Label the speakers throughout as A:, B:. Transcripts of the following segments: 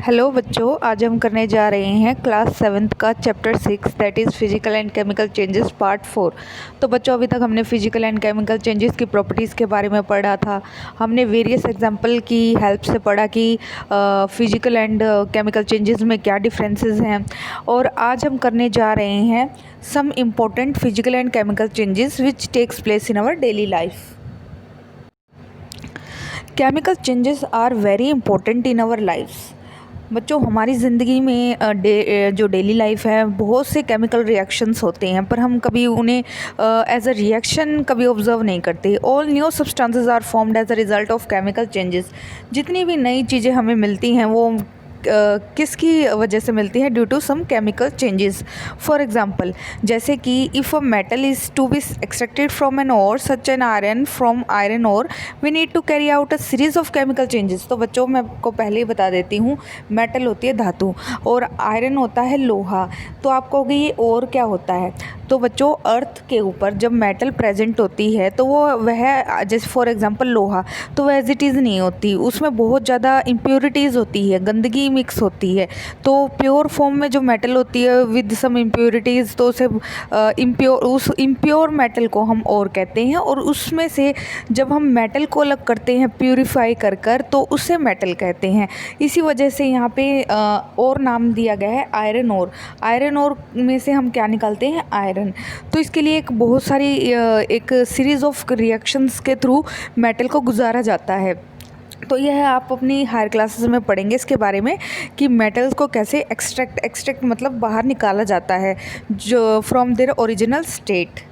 A: Hello बच्चों, आज हम करने जा रहे हैं क्लास 7th का chapter 6 that is physical and chemical changes part 4। तो बच्चों, अभी तक हमने फिजिकल एंड केमिकल चेंजेस की प्रॉपर्टीज़ के बारे में पढ़ा था। हमने वेरियस एग्जांपल की हेल्प से पढ़ा कि फिजिकल एंड केमिकल चेंजेस में क्या डिफरेंसेस हैं। और आज हम करने जा रहे हैं some important physical and chemical changes which takes place in our daily life. Chemical changes are very important in our lives. बच्चों, हमारी ज़िंदगी में जो डेली लाइफ है, बहुत से केमिकल रिएक्शंस होते हैं, पर हम कभी उन्हें एज अ रिएक्शन कभी ऑब्जर्व नहीं करते। All new substances are formed as a result of chemical changes. जितनी भी नई चीज़ें हमें मिलती हैं वो किसकी वजह से मिलती है? Due to some chemical changes. For example, जैसे कि if a metal is to be extracted from an ore such an iron from iron ore, we need to carry out a series of chemical changes. तो बच्चों, मैं आपको पहले ही बता देती हूँ, मेटल होती है धातु और आयरन होता है लोहा। तो आप कहोगे ये और क्या होता है? तो बच्चों, अर्थ के ऊपर जब मेटल प्रेजेंट होती है तो वह जैसे फॉर एग्जांपल लोहा, तो वह एज इट इज़ नहीं होती, उसमें बहुत ज़्यादा इम्प्योरिटीज़ होती है, गंदगी मिक्स होती है। तो प्योर फॉर्म में जो मेटल होती है विद सम इम्प्योरिटीज़, तो उसे उस इम्प्योर मेटल को हम और कहते हैं। और उसमें से जब हम मेटल को अलग करते हैं प्यूरिफाई कर कर, तो उसे मेटल कहते हैं। इसी वजह से यहाँ पे और नाम दिया गया है आयरन ओर। आयरन ओर में से हम क्या निकालते हैं? आयरन। तो इसके लिए एक बहुत सारी एक सीरीज़ ऑफ रिएक्शंस के थ्रू मेटल को गुजारा जाता है। तो यह आप अपनी हायर क्लासेस में पढ़ेंगे इसके बारे में कि मेटल्स को कैसे एक्सट्रैक्ट मतलब बाहर निकाला जाता है जो from their original state.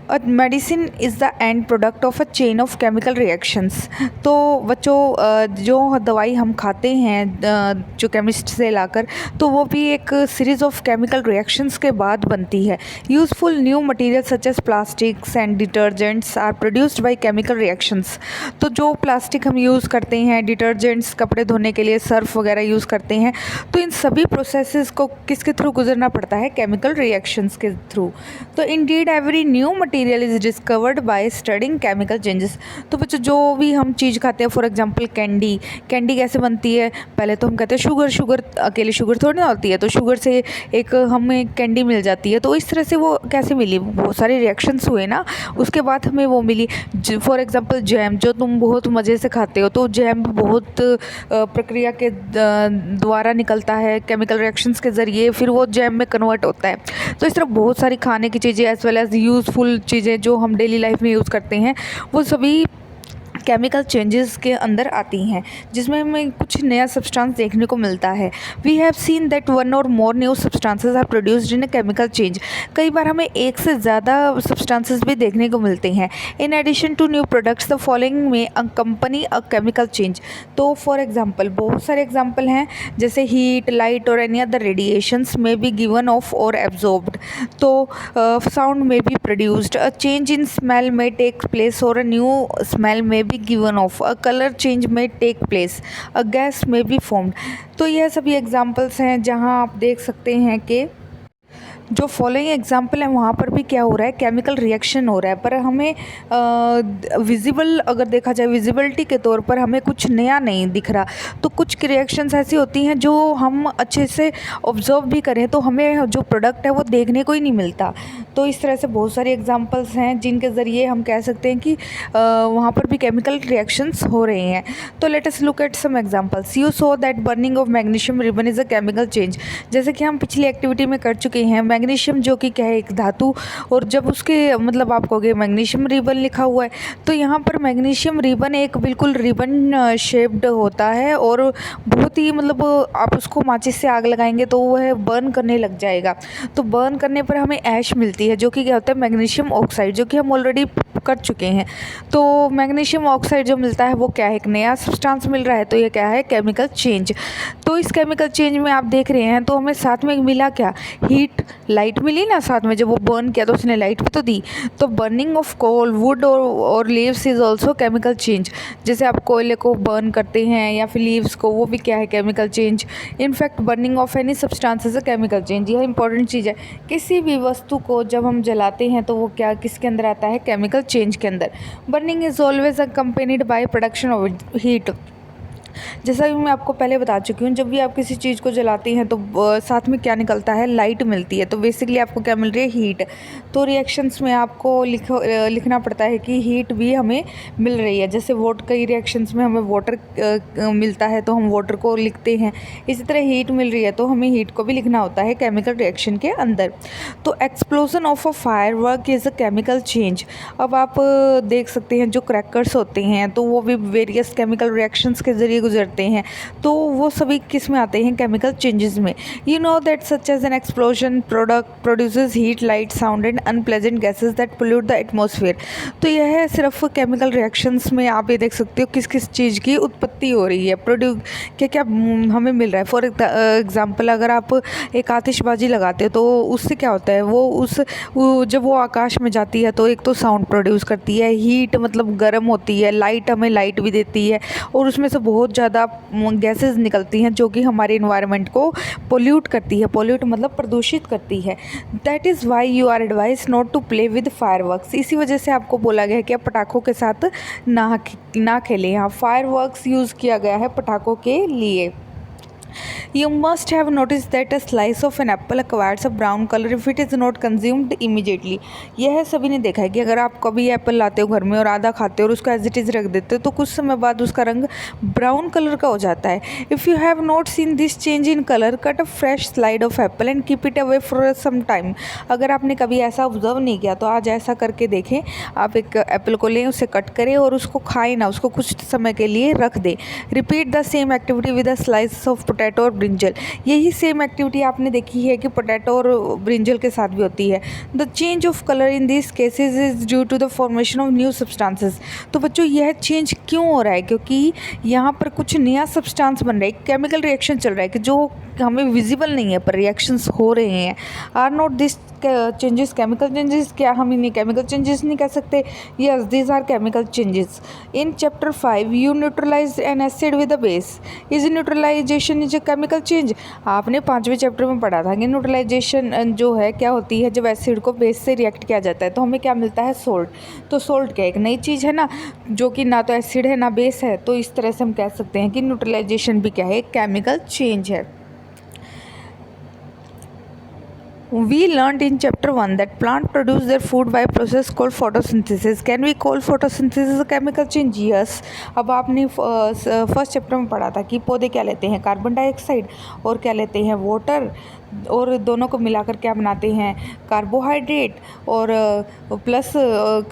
A: A medicine is the end product of a chain of chemical reactions. तो बच्चों, जो दवाई हम खाते हैं जो केमिस्ट से लाकर, तो वो भी एक सीरीज़ ऑफ केमिकल रिएक्शंस के बाद बनती है। Useful new material such as plastics and detergents are produced by chemical reactions. तो जो प्लास्टिक हम यूज़ करते हैं, डिटर्जेंट्स कपड़े धोने के लिए सर्फ वगैरह यूज़ करते हैं, तो इन सभी प्रोसेसेस को किसके थ्रू गुजरना पड़ता है? केमिकल रिएक्शंस के थ्रू। तो Indeed every new material is discovered by studying chemical changes. तो बच्चों, जो भी हम चीज़ खाते हैं, फॉर एग्जांपल कैंडी कैसे बनती है? पहले तो हम कहते हैं शुगर अकेले शुगर थोड़ी ना होती है, तो शुगर से एक हमें कैंडी मिल जाती है। तो इस तरह से वो कैसे मिली? बहुत सारे रिएक्शंस हुए ना, उसके बाद हमें वो मिली। फॉर एग्जांपल जैम, जो तुम बहुत मज़े से खाते हो, तो जैम बहुत प्रक्रिया के द्वारा निकलता है, केमिकल रिएक्शंस के ज़रिए फिर वो जैम में कन्वर्ट होता है। तो इस तरह बहुत सारी खाने की चीज़ें एज वेल एज यूज़फुल चीज़ें जो हम डेली लाइफ में यूज़ करते हैं, वो सभी केमिकल चेंजेस के अंदर आती हैं, जिसमें हमें कुछ नया सब्सटेंस देखने को मिलता है। We have seen that one or more new substances are produced in a chemical change. कई बार हमें एक से ज़्यादा सब्सटेंसेस भी देखने को मिलते हैं। In addition to new products the following may accompany a chemical change. तो फॉर एग्जाम्पल, बहुत सारे एग्जाम्पल हैं, जैसे हीट, लाइट और any other radiations may be given off और एब्जॉर्ब्ड। तो sound may be produced, a change in smell may take place और a new smell may be given of, a color change may take place, a gas may be formed। तो यह सभी examples हैं जहां आप देख सकते हैं कि जो फॉलोइंग एग्जाम्पल है वहाँ पर भी क्या हो रहा है? केमिकल रिएक्शन हो रहा है। पर हमें विजिबल अगर देखा जाए, विजिबिलिटी के तौर पर हमें कुछ नया नहीं दिख रहा। तो कुछ रिएक्शंस ऐसी होती हैं जो हम अच्छे से ऑब्जर्व भी करें तो हमें जो प्रोडक्ट है वो देखने को ही नहीं मिलता। तो इस तरह से बहुत सारे एग्जाम्पल्स हैं जिनके ज़रिए हम कह सकते हैं कि वहाँ पर भी केमिकल रिएक्शंस हो रहे हैं। तो let us look at some examples. You saw that burning of magnesium ribbon is a chemical change. जैसे कि हम पिछली एक्टिविटी में कर चुके हैं, मैग्नीशियम जो कि क्या है? एक धातु। और जब उसके मतलब आप कहोगे मैग्नीशियम रिबन लिखा हुआ है, तो यहाँ पर मैग्नीशियम रिबन एक बिल्कुल रिबन शेप्ड होता है और बहुत ही मतलब आप उसको माचिस से आग लगाएंगे तो वह बर्न करने लग जाएगा। तो बर्न करने पर हमें ऐश मिलती है, जो कि क्या होता है? मैग्नीशियम ऑक्साइड, जो कि हम ऑलरेडी कर चुके हैं। तो मैग्नीशियम ऑक्साइड जो मिलता है वो क्या है? एक नया सब्सटेंस मिल रहा है। तो ये क्या है? Chemical change. तो इस केमिकल चेंज में आप देख रहे हैं तो हमें साथ में मिला क्या? हीट, लाइट मिली ना साथ में। जब वो बर्न किया तो उसने लाइट भी तो दी। तो बर्निंग ऑफ कोल, वुड और leaves is also chemical change. जैसे आप कोयले को बर्न करते हैं या फिर लीव्स को, वो भी क्या है? Chemical change. In fact burning of any substance is a chemical change. यह इंपॉर्टेंट चीज़ है। किसी भी वस्तु को जब हम जलाते हैं तो वो क्या किसके अंदर आता है? केमिकल चेंज के अंदर। Burning is always accompanied by production of heat. जैसा कि मैं आपको पहले बता चुकी हूँ, जब भी आप किसी चीज़ को जलाती हैं तो साथ में क्या निकलता है, लाइट मिलती है। तो बेसिकली आपको क्या मिल रही है, हीट। तो रिएक्शंस में आपको लिखना पड़ता है कि हीट भी हमें मिल रही है। जैसे कई रिएक्शंस में हमें वाटर मिलता है तो हम वाटर को लिखते हैं, इसी तरह हीट मिल रही है तो हमें हीट को भी लिखना होता है केमिकल रिएक्शन के अंदर। तो explosion of a fire work is a chemical change. अब आप देख सकते हैं जो क्रैकर्स होते हैं तो वो भी वेरियस केमिकल रिएक्शंस के ज़रिए गुजरते हैं, तो वो सभी किस में आते हैं, केमिकल चेंजेस में। You know that such as an explosion produces heat, light, sound and unpleasant gases that pollute the atmosphere. तो यह सिर्फ केमिकल रिएक्शंस में आप ये देख सकते हो किस किस चीज़ की उत्पत्ति हो रही है, क्या क्या हमें मिल रहा है। फॉर एग्जाम्पल अगर आप एक आतिशबाजी लगाते हो तो उससे क्या होता है, जब वो आकाश में जाती है तो एक तो साउंड प्रोड्यूस करती है, हीट मतलब गर्म होती है, लाइट हमें लाइट भी देती है, और उसमें से बहुत ज़्यादा गैसेस निकलती हैं जो कि हमारे इन्वायरमेंट को पोल्यूट करती है। पोल्यूट मतलब प्रदूषित करती है। That is why you are advise not to play with fireworks. इसी वजह से आपको बोला गया है कि आप पटाखों के साथ ना खेलें। यहाँ फायरवर्क्स यूज़ किया गया है पटाखों के लिए। You must have noticed that a slice of an apple acquires a brown color if it is not consumed immediately. यह सभी ने देखा है कि अगर आप कभी एप्पल लाते हो घर में और आधा खाते हो और उसको एज इट इज़ रख देते हो तो कुछ समय बाद उसका रंग ब्राउन कलर का हो जाता है। If you have not seen this change in colour, cut a fresh slide of apple and keep it away for some time. अगर आपने कभी ऐसा ऑब्जर्व नहीं किया तो आज ऐसा करके देखें, आप एक एप्पल को लें, उसे कट करें और उसको खाएं ना, उसको कुछ समय के लिए रख दें। Repeat the same activity with a slice of potato और ब्रिंजल। यही सेम एक्टिविटी आपने देखी है कि पोटैटो और ब्रिंजल के साथ भी होती है। The change of colour in this cases is due to the formation of new substances. तो बच्चों यह चेंज क्यों हो रहा है, क्योंकि यहाँ पर कुछ नया सब्सटेंस बन रहा है, केमिकल रिएक्शन चल रहा है कि जो हमें विजिबल नहीं है पर रिएक्शंस हो रहे हैं। Are not this changes chemical changes? क्या हम इन्हें केमिकल चेंजेस नहीं कह सकते? Yes, these are chemical changes. In chapter 5 you neutralise an acid with a base. Is neutralisation is a chemical change. आपने 5वें चैप्टर में पढ़ा था कि न्यूट्रलाइजेशन जो है क्या होती है, जब एसिड को बेस से रिएक्ट किया जाता है तो हमें क्या मिलता है, सोल्ट। तो सोल्ट क्या एक नई चीज़ है ना, जो कि ना तो एसिड है ना बेस है। तो इस तरह से हम कह सकते हैं कि न्यूट्रलाइजेशन भी क्या है, एक केमिकल चेंज है। We learned in chapter 1 that plant produce their food by a process called photosynthesis. Can we call photosynthesis a chemical change? Yes. अब आपने फर्स्ट चैप्टर में पढ़ा था कि पौधे क्या लेते हैं, कार्बन डाइऑक्साइड, और क्या लेते हैं, वाटर, और दोनों को मिलाकर क्या बनाते हैं, कार्बोहाइड्रेट, और प्लस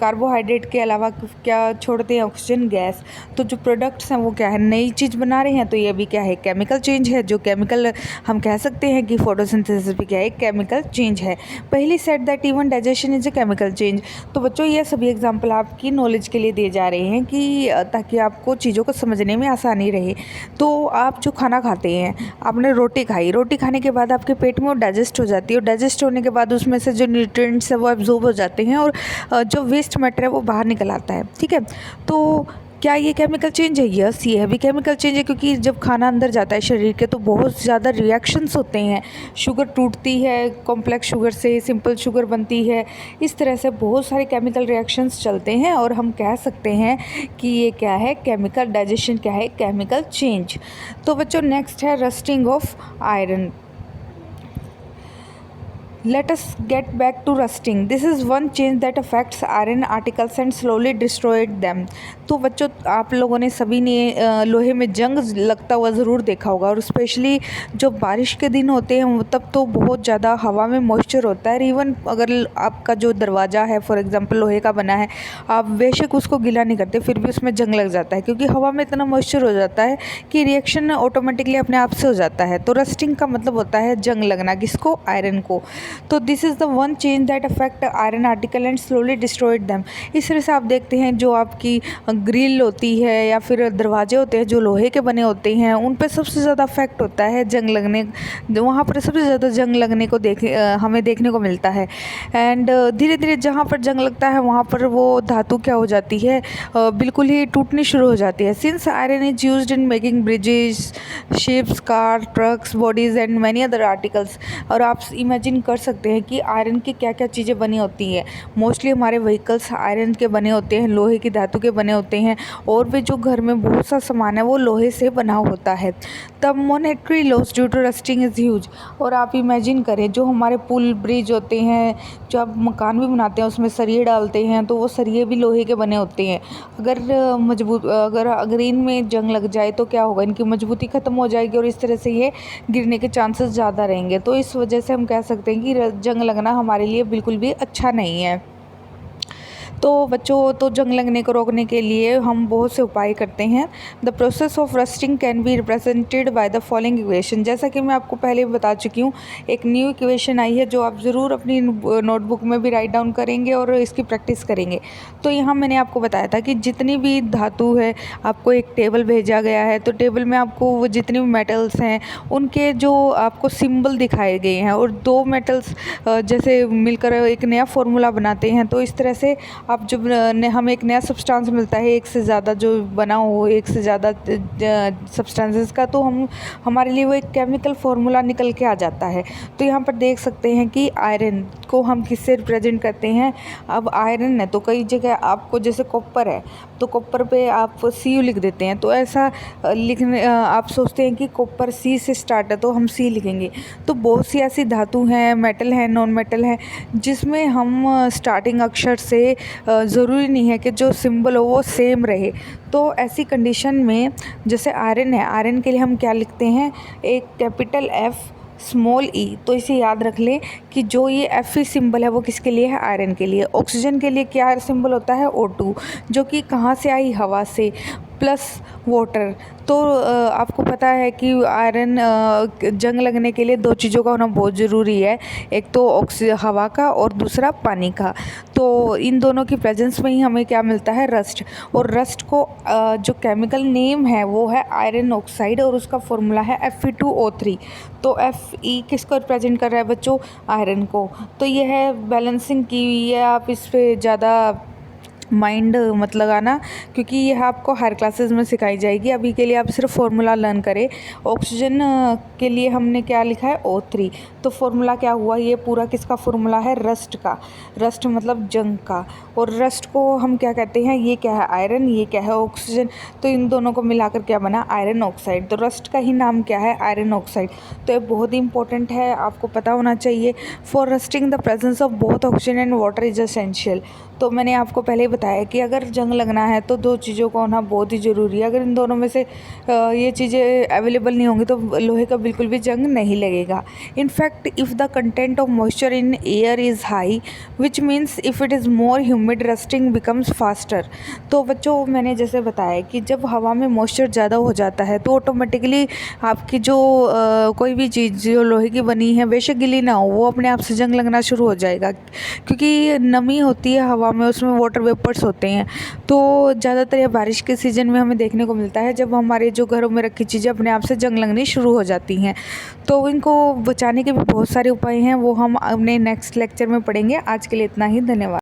A: कार्बोहाइड्रेट के अलावा क्या छोड़ते हैं, ऑक्सीजन गैस। तो जो प्रोडक्ट्स हैं वो क्या है, नई चीज़ बना रहे हैं। तो ये भी क्या है, केमिकल चेंज है। जो केमिकल हम कह सकते हैं कि फोटोसिंथेसिस भी क्या है, केमिकल चेंज है। पहली set that even digestion is a chemical change. तो बच्चों ये सभी एग्जाम्पल आपकी नॉलेज के लिए दिए जा रहे हैं कि ताकि आपको चीज़ों को समझने में आसानी रहे। तो आप जो खाना खाते हैं, आपने रोटी खाई, रोटी खाने के बाद आपके पेट में वो डाइजेस्ट हो जाती है, और डाइजेस्ट होने के बाद उसमें से जो न्यूट्रिएंट्स है वो एब्जॉर्ब हो जाते हैं, और जो वेस्ट मैटर है वो बाहर निकल आता है। ठीक है, तो क्या ये केमिकल चेंज है? यस, ये भी केमिकल चेंज है, क्योंकि जब खाना अंदर जाता है शरीर के तो बहुत ज़्यादा रिएक्शंस होते हैं। शुगर टूटती है, कॉम्प्लेक्स शुगर से सिंपल शुगर बनती है। इस तरह से बहुत सारे केमिकल रिएक्शंस चलते हैं, और हम कह सकते हैं कि ये क्या है, केमिकल डाइजेशन क्या है, केमिकल चेंज। तो बच्चों नेक्स्ट है rusting of iron. Let us get back to rusting. This is one change that affects iron particles and slowly destroyed them. तो बच्चों आप लोगों ने सभी ने लोहे में जंग लगता हुआ ज़रूर देखा होगा, और स्पेशली जो बारिश के दिन होते हैं तब तो बहुत ज़्यादा हवा में मॉइस्चर होता है। इवन अगर आपका जो दरवाज़ा है फॉर एग्जांपल लोहे का बना है, आप बेशक उसको गीला नहीं करते फिर भी उसमें जंग लग जाता है, क्योंकि हवा में इतना मॉइस्चर हो जाता है कि रिएक्शन ऑटोमेटिकली अपने आप से हो जाता है। तो रस्टिंग का मतलब होता है जंग लगना, किसको, आयरन को। तो this is the one change that affect iron article and slowly destroyed them. इस तरह से आप देखते हैं जो आपकी ग्रिल होती है या फिर दरवाजे होते हैं जो लोहे के बने होते हैं, उन पर सबसे ज़्यादा अफेक्ट होता है जंग लगने, वहाँ पर सबसे ज़्यादा जंग लगने को हमें देखने को मिलता है। एंड धीरे धीरे जहाँ पर जंग लगता है वहाँ पर वो धातु क्या हो जाती है, बिल्कुल ही टूटनी शुरू हो जाती है। Since iron is used in making bridges, ships, car, trucks, bodies and many other articles. और आप इमेजिन कर सकते हैं कि आयरन की क्या क्या चीज़ें बनी होती हैं। मोस्टली हमारे व्हीकल्स आयरन के बने होते हैं, लोहे की धातु के बने होते हैं, और भी जो घर में बहुत सा सामान है वो लोहे से बना होता है। तब monetary loss due to rusting is huge. और आप इमेजिन करें, जो हमारे पुल ब्रिज होते हैं, जो आप मकान भी बनाते हैं उसमें सरिये डालते हैं, तो वो सरिये भी लोहे के बने होते हैं। अगर इनमें जंग लग जाए तो क्या होगा, इनकी मजबूती ख़त्म हो जाएगी और इस तरह से ये गिरने के चांसेस ज़्यादा रहेंगे। तो इस वजह से हम कह सकते हैं कि जंग लगना हमारे लिए बिल्कुल भी अच्छा नहीं है। तो बच्चों, तो जंग लगने को रोकने के लिए हम बहुत से उपाय करते हैं। The process of rusting can be represented by the following equation. जैसा कि मैं आपको पहले बता चुकी हूँ, एक न्यू इक्वेशन आई है जो आप ज़रूर अपनी नोटबुक में भी राइट डाउन करेंगे और इसकी प्रैक्टिस करेंगे। तो यहाँ मैंने आपको बताया था कि जितनी भी धातु है, आपको एक टेबल भेजा गया है, तो टेबल में आपको वो जितने भी मेटल्स हैं उनके जो आपको सिंबल दिखाए गए हैं, और दो मेटल्स जैसे मिलकर एक नया फॉर्मूला बनाते हैं। तो इस तरह से अब जब हमें एक नया सब्सटेंस मिलता है, एक से ज़्यादा जो बना हो, एक से ज़्यादा सब्सटेंसेस का, तो हमारे लिए वो एक केमिकल फार्मूला निकल के आ जाता है। तो यहाँ पर देख सकते हैं कि आयरन को हम किससे रिप्रेजेंट करते हैं। अब आयरन है तो कई जगह आपको, जैसे कॉपर है तो कॉपर पे आप Cu लिख देते हैं, तो ऐसा लिखने आप सोचते हैं कि कॉपर C से स्टार्ट है तो हम C लिखेंगे। तो बहुत सी ऐसी धातु हैं, मेटल है, नॉन मेटल है, जिसमें हम स्टार्टिंग अक्षर से ज़रूरी नहीं है कि जो सिंबल हो वो सेम रहे। तो ऐसी कंडीशन में जैसे आयरन है, आयरन के लिए हम क्या लिखते हैं, एक कैपिटल F स्मॉल e। तो इसे याद रख लें कि जो ये Fe सिंबल है वो किसके लिए है, आयरन के लिए। ऑक्सीजन के लिए क्या सिंबल होता है, O2, जो कि कहाँ से आई, हवा से, प्लस वाटर। तो आपको पता है कि आयरन जंग लगने के लिए दो चीज़ों का होना बहुत ज़रूरी है, एक तो हवा का और दूसरा पानी का। तो इन दोनों की प्रेजेंस में ही हमें क्या मिलता है, रस्ट। और रस्ट को जो केमिकल नेम है वो है आयरन ऑक्साइड, और उसका फॉर्मूला है Fe2O3। तो Fe किसको रिप्रेजेंट कर रहा है बच्चों, आयरन को। तो ये है बैलेंसिंग की हुई है, आप इस पर ज़्यादा माइंड मत लगाना, क्योंकि यह आपको हायर क्लासेस में सिखाई जाएगी। अभी के लिए आप सिर्फ फार्मूला लर्न करें। ऑक्सीजन के लिए हमने क्या लिखा है, O3। तो फार्मूला क्या हुआ, ये पूरा किसका फार्मूला है, रस्ट का। रस्ट मतलब जंग का। और रस्ट को हम क्या कहते हैं, ये क्या है, आयरन, ये क्या है, ऑक्सीजन। तो इन दोनों को मिलाकर क्या बना, आयरन ऑक्साइड। तो रस्ट का ही नाम क्या है, आयरन ऑक्साइड। तो ये बहुत ही इंपॉर्टेंट है, आपको पता होना चाहिए। For rusting the presence of both oxygen and water is essential. तो मैंने आपको पहले बताया कि अगर जंग लगना है तो दो चीज़ों का होना बहुत ही ज़रूरी है। अगर इन दोनों में से ये चीज़ें अवेलेबल नहीं होंगी तो लोहे का बिल्कुल भी जंग नहीं लगेगा। In fact if the content of moisture in air is high, which means if it is more humid, rusting becomes faster. तो बच्चों, मैंने जैसे बताया कि जब हवा में मॉइस्चर ज़्यादा हो जाता है तो ऑटोमेटिकली आपकी जो कोई भी चीज़ जो लोहे की बनी है, बेशक गीली ना हो, वो अपने आप से जंग लगना शुरू हो जाएगा, क्योंकि नमी होती है हवा में, उसमें वाटर वेपर्स होते हैं। तो ज़्यादातर ये बारिश के सीज़न में हमें देखने को मिलता है, जब हमारे जो घरों में रखी चीज़ें अपने आप से जंग लगनी शुरू हो जाती हैं। तो इनको बचाने के भी बहुत सारे उपाय हैं, वो हम अपने नेक्स्ट लेक्चर में पढ़ेंगे। आज के लिए इतना ही, धन्यवाद।